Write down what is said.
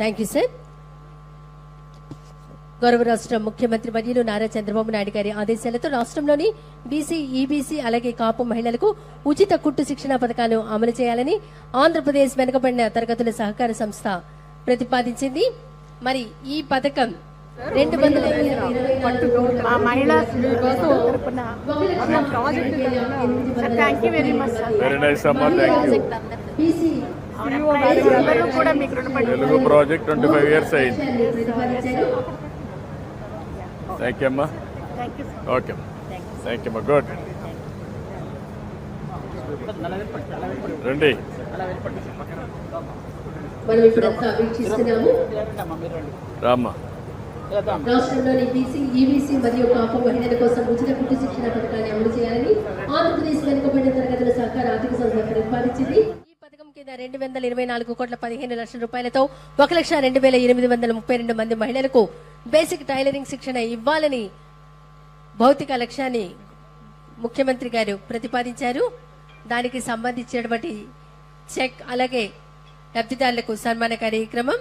Thank you sir. గౌరవ రాష్ట్ర ముఖ్యమంత్రి వర్యులు నారా చంద్రబాబు నాయుడు గారి ఆదేశాలతో రాష్ట్రంలోని బీసీ, ఈబీసీ అలాగే కాపు మహిళలకు ఉచిత కుట్టు శిక్షణ పథకాలు అమలు చేయాలని ఆంధ్రప్రదేశ్ వెనుకబడిన తరగతుల సహకార సంస్థ ప్రతిపాదించింది. మరి ఈ పథకం 200 ప్రాజెక్ట్ 25 ఇయర్స్ అయింది. థ్యాంక్ యూ అమ్మా. ఓకే, థ్యాంక్ యూ అమ్మా. గుడ్. రండి. మనం ఇప్పుడు వీక్షిస్తున్నాము. రామ్మా. రాష్ట్రంలోని బీసీ, ఈబీసీ మరియు కాపు మహిళల కోసం ఉచిత కుట్టు శిక్షణ పథకాన్ని అమలు చేయాలని ఆంధ్రప్రదేశ్ వెనుకబడిన తరగతుల సహకార ఆర్థిక సంస్థ ప్రతిపాదించింది. ఈ పథకం కింద 224,15,00,000 రూపాయలతో 1,02,832 మంది మహిళలకు బేసిక్ టైలరింగ్ శిక్షణ ఇవ్వాలని భౌతిక లక్ష్యాన్ని ముఖ్యమంత్రి గారు ప్రతిపాదించారు. దానికి సంబంధించినటువంటి చెక్ అలాగే లబ్ధిదారులకు సన్మాన కార్యక్రమం